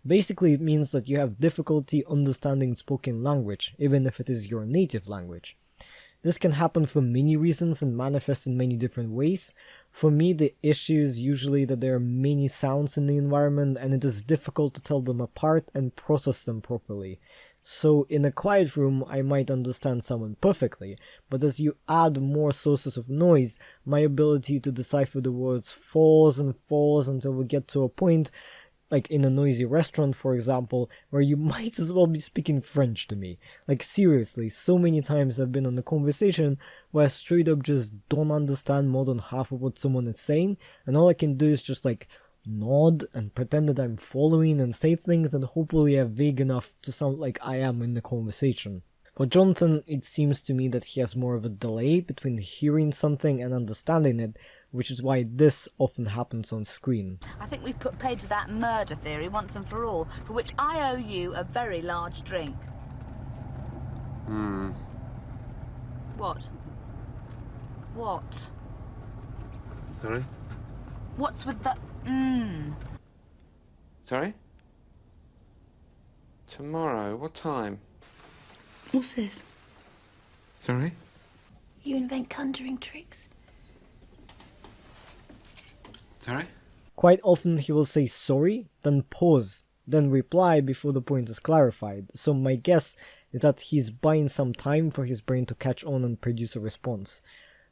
Basically, it means that you have difficulty understanding spoken language, even if it is your native language. This can happen for many reasons and manifest in many different ways. For me, the issue is usually that there are many sounds in the environment and it is difficult to tell them apart and process them properly. So in a quiet room, I might understand someone perfectly, but as you add more sources of noise, my ability to decipher the words falls and falls until we get to a point, like in a noisy restaurant, for example, where you might as well be speaking French to me. Like seriously, so many times I've been on a conversation where I straight up just don't understand more than half of what someone is saying, and all I can do is just like nod and pretend that I'm following and say things that hopefully are vague enough to sound like I am in the conversation. For Jonathan, it seems to me that he has more of a delay between hearing something and understanding it, which is why this often happens on screen. I think we've put paid to that murder theory once and for all, for which I owe you a very large drink. What? What? Sorry? What's with the Sorry? Tomorrow, what time? What's this? Sorry? You invent conjuring tricks? Sorry? Quite often he will say sorry, then pause, then reply before the point is clarified, so my guess is that he's buying some time for his brain to catch on and produce a response.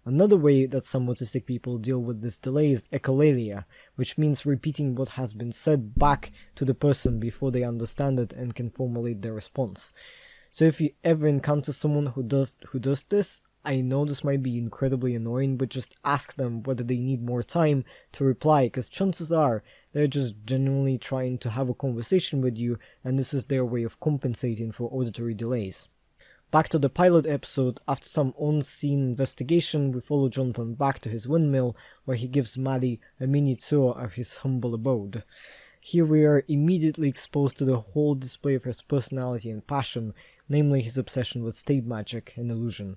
Another way that some autistic people deal with this delay is echolalia, which means repeating what has been said back to the person before they understand it and can formulate their response. So if you ever encounter someone who does this, I know this might be incredibly annoying, but just ask them whether they need more time to reply, because chances are they're just genuinely trying to have a conversation with you and this is their way of compensating for auditory delays. Back to the pilot episode, after some on-scene investigation, we follow Jonathan back to his windmill, where he gives Maddie a mini tour of his humble abode. Here we are immediately exposed to the whole display of his personality and passion, namely his obsession with stage magic and illusion.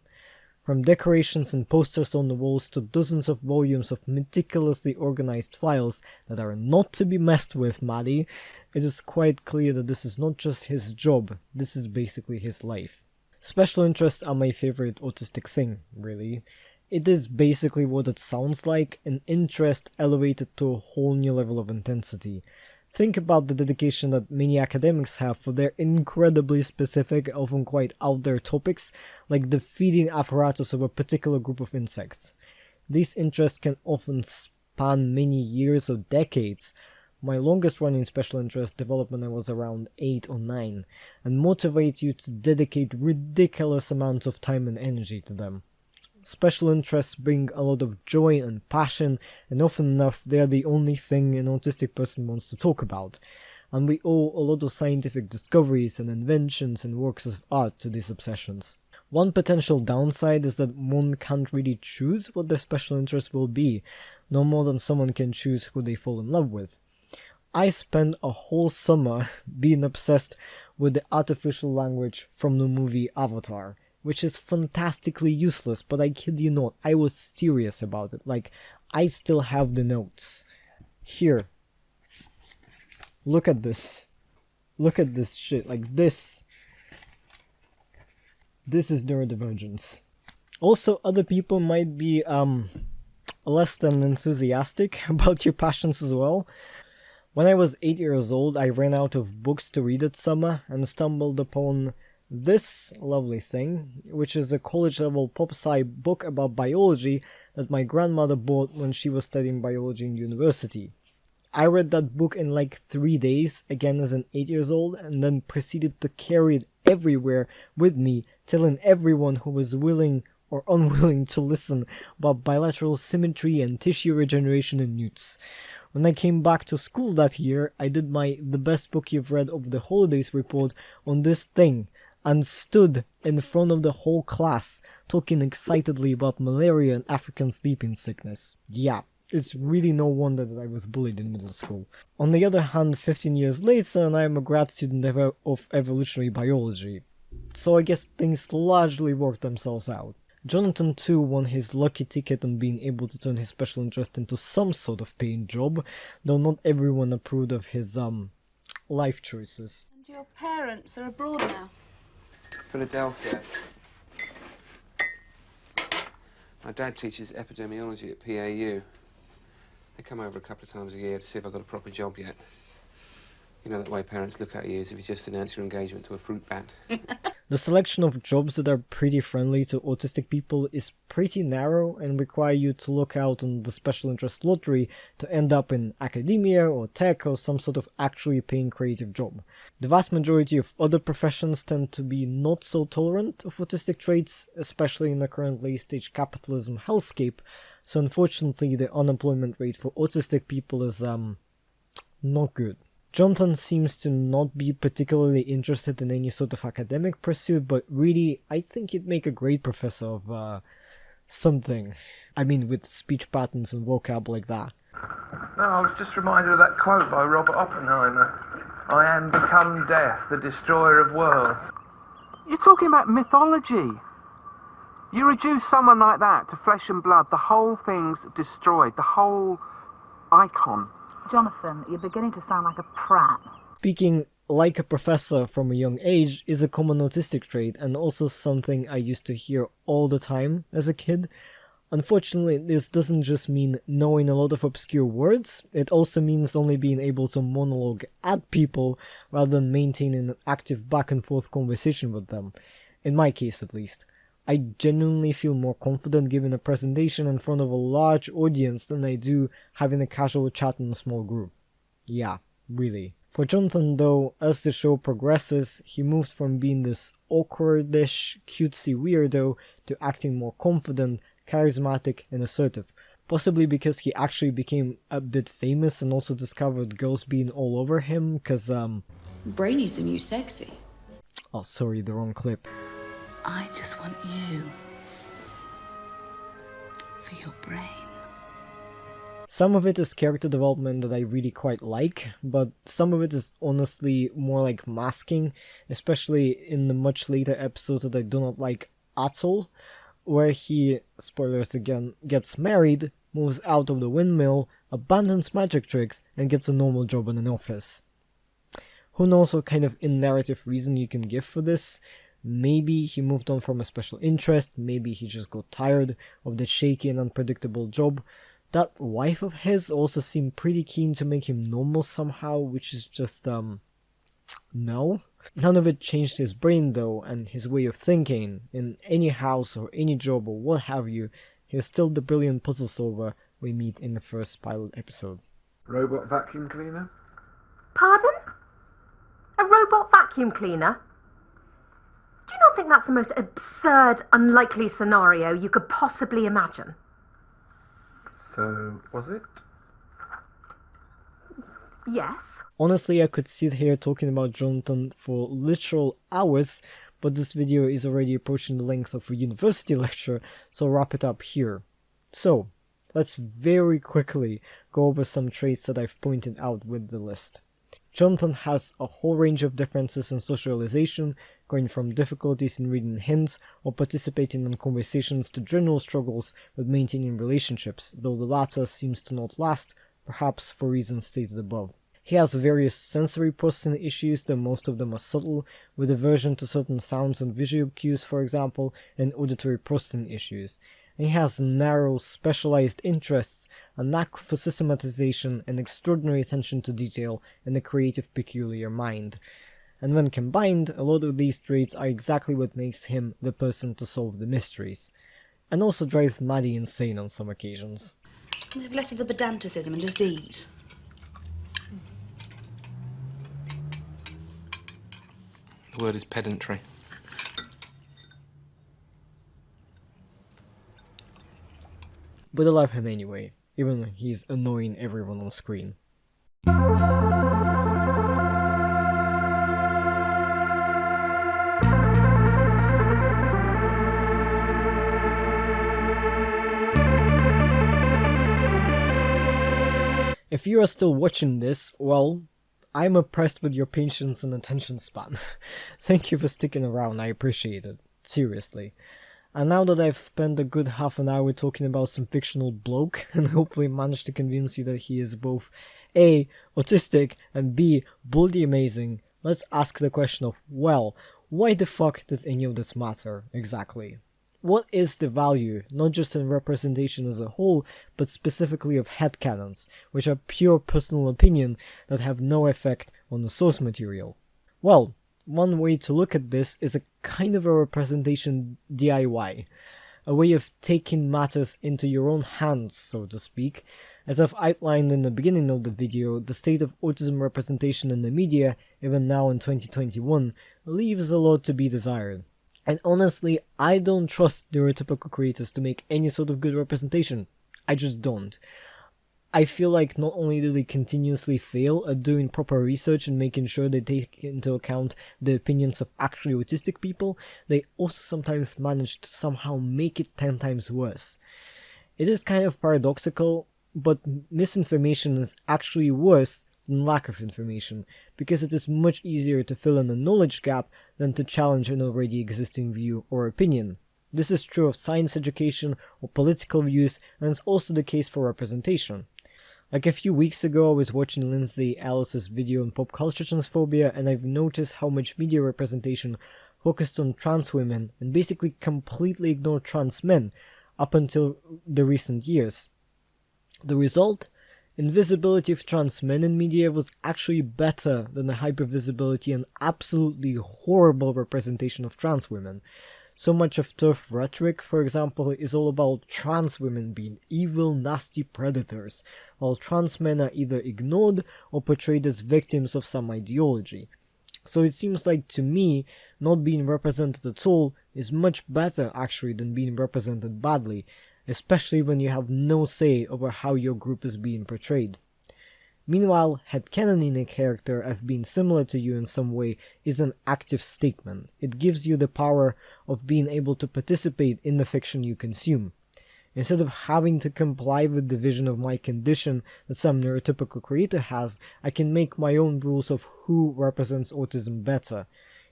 From decorations and posters on the walls to dozens of volumes of meticulously organized files that are not to be messed with, Maddie, it is quite clear that this is not just his job, this is basically his life. Special interests are my favorite autistic thing, really. It is basically what it sounds like, an interest elevated to a whole new level of intensity. Think about the dedication that many academics have for their incredibly specific, often quite out there topics, like the feeding apparatus of a particular group of insects. These interests can often span many years or decades. My longest running special interest developed when I was around 8 or 9, and motivate you to dedicate ridiculous amounts of time and energy to them. Special interests bring a lot of joy and passion, and often enough they are the only thing an autistic person wants to talk about, and we owe a lot of scientific discoveries and inventions and works of art to these obsessions. One potential downside is that one can't really choose what their special interest will be, no more than someone can choose who they fall in love with. I spent a whole summer being obsessed with the artificial language from the movie Avatar, which is fantastically useless, but I kid you not, I was serious about it. Like, I still have the notes. Here. Look at this. Look at this shit. Like, this. This is neurodivergence. Also, other people might be, less than enthusiastic about your passions as well. When I was 8 years old, I ran out of books to read that summer and stumbled upon this lovely thing, which is a college-level pop-sci book about biology that my grandmother bought when she was studying biology in university. I read that book in like 3 days, again as an 8 years old, and then proceeded to carry it everywhere with me, telling everyone who was willing or unwilling to listen about bilateral symmetry and tissue regeneration in newts. When I came back to school that year, I did my "the best book you've read over the holidays" report on this thing, and stood in front of the whole class, talking excitedly about malaria and African sleeping sickness. Yeah, it's really no wonder that I was bullied in middle school. On the other hand, 15 years later, and I am a grad student of evolutionary biology, so I guess things largely worked themselves out. Jonathan too won his lucky ticket on being able to turn his special interest into some sort of paying job, though not everyone approved of his life choices. And your parents are abroad now? Philadelphia. My dad teaches epidemiology at PAU. They come over a couple of times a year to see if I've got a proper job yet. You know that way parents look at you as if you just announced your engagement to a fruit bat. The selection of jobs that are pretty friendly to autistic people is pretty narrow and require you to look out on the special interest lottery to end up in academia or tech or some sort of actually paying creative job. The vast majority of other professions tend to be not so tolerant of autistic traits, especially in the current late-stage capitalism hellscape, so unfortunately the unemployment rate for autistic people is not good. Jonathan seems to not be particularly interested in any sort of academic pursuit, but really, I think he'd make a great professor of something. I mean, with speech patterns and vocab like that. No, I was just reminded of that quote by Robert Oppenheimer. I am become death, the destroyer of worlds. You're talking about mythology. You reduce someone like that to flesh and blood, the whole thing's destroyed, the whole icon. Jonathan, you're beginning to sound like a prat. Speaking like a professor from a young age is a common autistic trait, and also something I used to hear all the time as a kid. Unfortunately, this doesn't just mean knowing a lot of obscure words, it also means only being able to monologue at people rather than maintaining an active back and forth conversation with them. In my case, at least. I genuinely feel more confident giving a presentation in front of a large audience than I do having a casual chat in a small group. Yeah, really. For Jonathan though, as the show progresses, he moved from being this awkwardish, cutesy weirdo to acting more confident, charismatic, and assertive. Possibly because he actually became a bit famous and also discovered girls being all over him, cause Brainy's the new sexy. Oh, sorry, the wrong clip. I just want you for your brain. Some of it is character development that I really quite like, but some of it is honestly more like masking, especially in the much later episodes that I do not like at all, where he, spoilers again, gets married, moves out of the windmill, abandons magic tricks, and gets a normal job in an office. Who knows what kind of in-narrative reason you can give for this? Maybe he moved on from a special interest, maybe he just got tired of the shaky and unpredictable job. That wife of his also seemed pretty keen to make him normal somehow, which is just, no. None of it changed his brain though, and his way of thinking. In any house or any job or what have you, he is still the brilliant puzzle solver we meet in the first pilot episode. Robot vacuum cleaner? Pardon? A robot vacuum cleaner? Do you not think that's the most absurd, unlikely scenario you could possibly imagine? So, was it? Yes. Honestly, I could sit here talking about Jonathan for literal hours, but this video is already approaching the length of a university lecture, so I'll wrap it up here. So, let's very quickly go over some traits that I've pointed out with the list. Jonathan has a whole range of differences in socialization, going from difficulties in reading hints or participating in conversations to general struggles with maintaining relationships, though the latter seems to not last, perhaps for reasons stated above. He has various sensory processing issues, though most of them are subtle, with aversion to certain sounds and visual cues, for example, and auditory processing issues. And he has narrow, specialized interests, a knack for systematization, and extraordinary attention to detail, and a creative, peculiar mind. And when combined, a lot of these traits are exactly what makes him the person to solve the mysteries. And also drives Maddie insane on some occasions. Maybe less of the pedanticism and just eat. The word is pedantry. But I love him anyway, even when he's annoying everyone on screen. If you are still watching this, well, I'm impressed with your patience and attention span. Thank you for sticking around, I appreciate it. Seriously. And now that I've spent a good half an hour talking about some fictional bloke, and hopefully managed to convince you that he is both A, autistic, and B, bloody amazing, let's ask the question of, well, why the fuck does any of this matter, exactly? What is the value, not just in representation as a whole, but specifically of headcanons, which are pure personal opinion that have no effect on the source material? Well, one way to look at this is a kind of a representation DIY, a way of taking matters into your own hands, so to speak. As I've outlined in the beginning of the video, the state of autism representation in the media, even now in 2021, leaves a lot to be desired. And honestly, I don't trust neurotypical creators to make any sort of good representation. I just don't. I feel like not only do they continuously fail at doing proper research and making sure they take into account the opinions of actually autistic people, they also sometimes manage to somehow make it 10 times worse. It is kind of paradoxical, but misinformation is actually worse than lack of information, because it is much easier to fill in a knowledge gap than to challenge an already existing view or opinion. This is true of science education or political views, and it's also the case for representation. Like a few weeks ago, I was watching Lindsay Ellis's video on pop culture transphobia, and I've noticed how much media representation focused on trans women and basically completely ignored trans men up until the recent years. The result? Invisibility of trans men in media was actually better than the hypervisibility and absolutely horrible representation of trans women. So much of TERF rhetoric, for example, is all about trans women being evil, nasty predators, while trans men are either ignored or portrayed as victims of some ideology. So it seems like, to me, not being represented at all is much better actually than being represented badly, especially when you have no say over how your group is being portrayed. Meanwhile, headcanoning a character as being similar to you in some way is an active statement. It gives you the power of being able to participate in the fiction you consume. Instead of having to comply with the vision of my condition that some neurotypical creator has, I can make my own rules of who represents autism better.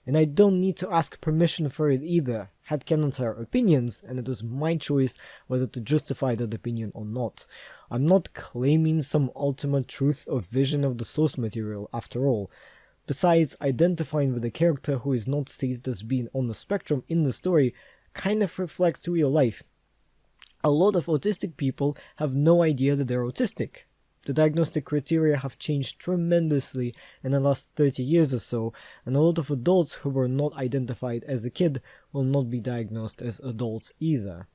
And I don't need to ask permission for it either. Headcanons are opinions, and it is my choice whether to justify that opinion or not. I'm not claiming some ultimate truth or vision of the source material after all. Besides, identifying with a character who is not stated as being on the spectrum in the story kind of reflects real life. A lot of autistic people have no idea that they're autistic. The diagnostic criteria have changed tremendously in the last 30 years or so, and a lot of adults who were not identified as a kid will not be diagnosed as adults either.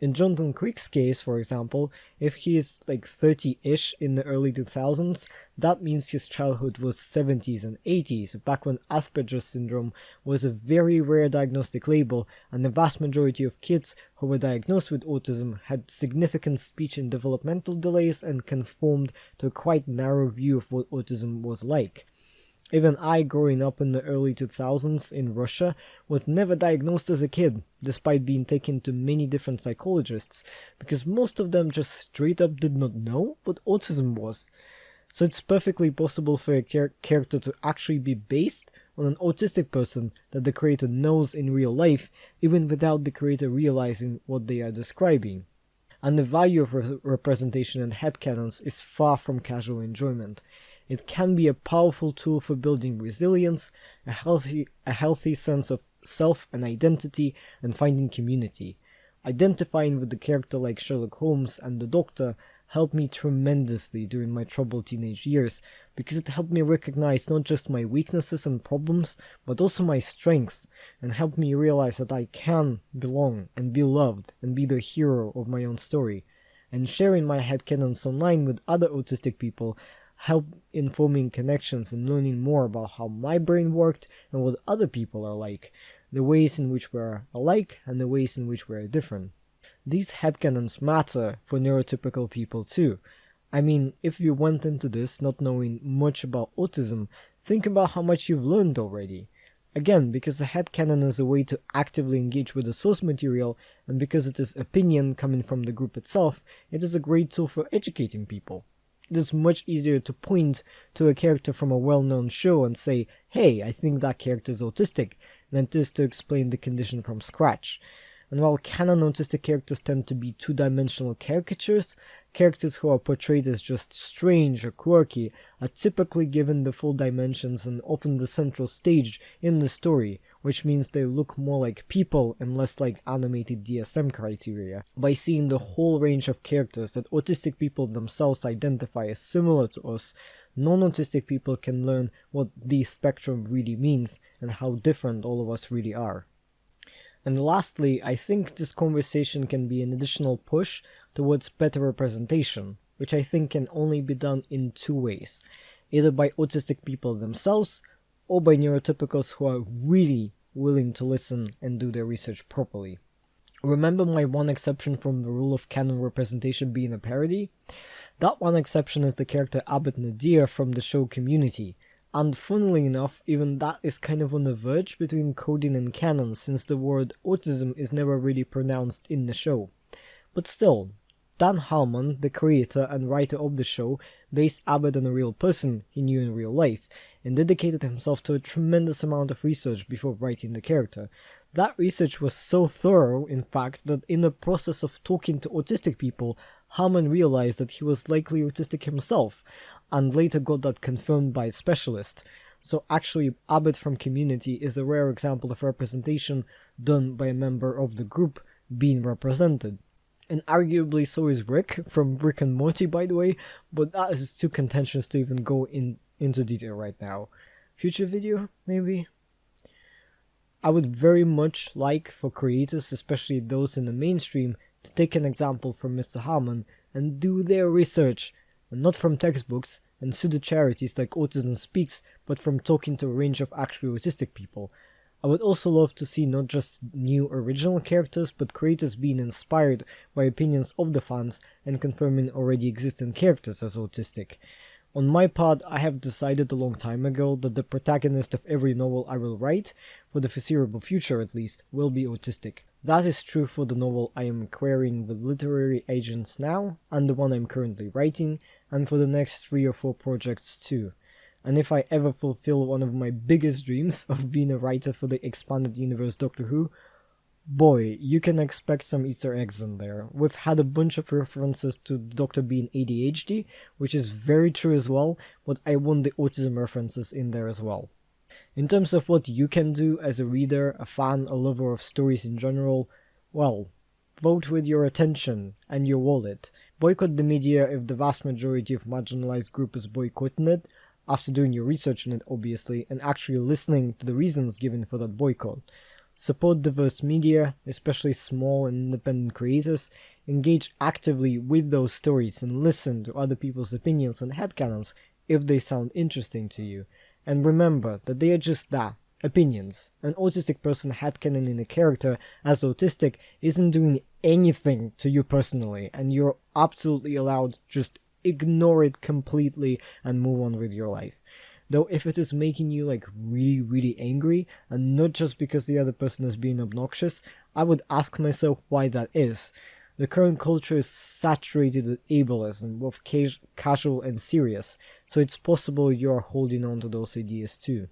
In Jonathan Quick's case, for example, if he is like 30-ish in the early 2000s, that means his childhood was 70s and 80s, back when Asperger's syndrome was a very rare diagnostic label, and the vast majority of kids who were diagnosed with autism had significant speech and developmental delays and conformed to a quite narrow view of what autism was like. Even I, growing up in the early 2000s in Russia, was never diagnosed as a kid, despite being taken to many different psychologists, because most of them just straight up did not know what autism was. So it's perfectly possible for a character to actually be based on an autistic person that the creator knows in real life, even without the creator realizing what they are describing. And the value of representation in headcanons is far from casual enjoyment. It can be a powerful tool for building resilience, a healthy sense of self and identity, and finding community. Identifying with the character like Sherlock Holmes and the Doctor helped me tremendously during my troubled teenage years, because it helped me recognize not just my weaknesses and problems, but also my strength, and helped me realize that I can belong and be loved and be the hero of my own story. And sharing my headcanons online with other autistic people help in forming connections and learning more about how my brain worked and what other people are like, the ways in which we're alike and the ways in which we're different. These headcanons matter for neurotypical people too. I mean, if you went into this not knowing much about autism, think about how much you've learned already. Again, because a headcanon is a way to actively engage with the source material, and because it is opinion coming from the group itself, it is a great tool for educating people. It is much easier to point to a character from a well-known show and say, hey, I think that character is autistic, than it is to explain the condition from scratch. And while canon autistic characters tend to be two-dimensional caricatures, characters who are portrayed as just strange or quirky are typically given the full dimensions and often the central stage in the story, which means they look more like people and less like animated DSM criteria. By seeing the whole range of characters that autistic people themselves identify as similar to us, non-autistic people can learn what the spectrum really means and how different all of us really are. And lastly, I think this conversation can be an additional push towards better representation, which I think can only be done in two ways, either by autistic people themselves, or by neurotypicals who are really willing to listen and do their research properly. Remember my one exception from the rule of canon representation being a parody? That one exception is the character Abbott Nadir from the show Community. And funnily enough, even that is kind of on the verge between coding and canon, since the word autism is never really pronounced in the show. But still, Dan Harmon, the creator and writer of the show, based Abbott on a real person he knew in real life, and dedicated himself to a tremendous amount of research before writing the character. That research was so thorough, in fact, that in the process of talking to autistic people, Harmon realized that he was likely autistic himself, and later got that confirmed by a specialist. So actually, Abbott from Community is a rare example of representation done by a member of the group being represented. And arguably so is Rick, from Rick and Morty by the way, but that is too contentious to even go into detail right now. Future video, maybe? I would very much like for creators, especially those in the mainstream, to take an example from Mr. Harmon and do their research, and not from textbooks and pseudo-charities like Autism Speaks, but from talking to a range of actually autistic people. I would also love to see not just new original characters, but creators being inspired by opinions of the fans and confirming already existing characters as autistic. On my part, I have decided a long time ago that the protagonist of every novel I will write, for the foreseeable future at least, will be autistic. That is true for the novel I am querying with literary agents now, and the one I'm currently writing, and for the next 3 or 4 projects too. And if I ever fulfill one of my biggest dreams of being a writer for the expanded universe Doctor Who, boy, you can expect some Easter eggs in there. We've had a bunch of references to the Doctor being ADHD, which is very true as well, but I want the autism references in there as well. In terms of what you can do as a reader, a fan, a lover of stories in general, well, vote with your attention and your wallet. Boycott the media if the vast majority of marginalized group is boycotting it, after doing your research on it obviously, and actually listening to the reasons given for that boycott. Support diverse media, especially small and independent creators, engage actively with those stories and listen to other people's opinions and headcanons if they sound interesting to you. And remember that they are just that, opinions. An autistic person headcanoning a character as autistic isn't doing anything to you personally, and you're absolutely allowed to just ignore it completely and move on with your life. Though if it is making you like really angry, and not just because the other person is being obnoxious, I would ask myself why that is. The current culture is saturated with ableism, both casual and serious, so it's possible you're holding on to those ideas too.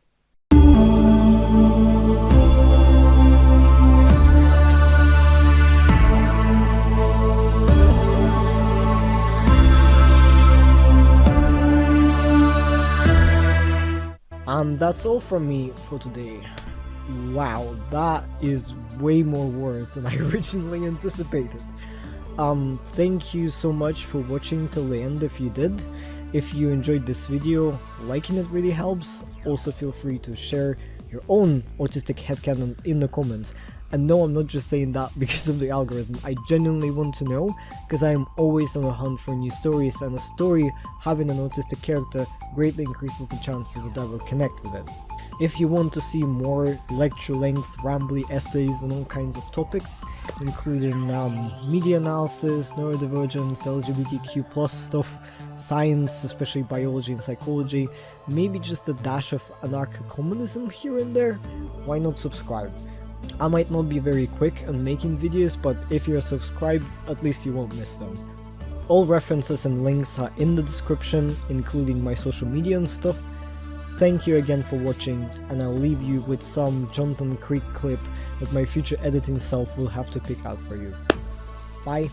And that's all from me for today. Wow, that is way more words than I originally anticipated. Thank you so much for watching till the end if you did. If you enjoyed this video, liking it really helps. Also feel free to share your own autistic headcanon in the comments. And no, I'm not just saying that because of the algorithm, I genuinely want to know, because I am always on the hunt for new stories, and a story having an autistic character greatly increases the chances that I will connect with it. If you want to see more lecture-length, rambly essays on all kinds of topics, including media analysis, neurodivergence, LGBTQ+ stuff, science, especially biology and psychology, maybe just a dash of anarcho-communism here and there, why not subscribe? I might not be very quick on making videos, but if you're subscribed, at least you won't miss them. All references and links are in the description, including my social media and stuff. Thank you again for watching, and I'll leave you with some Jonathan Creek clip that my future editing self will have to pick out for you. Bye!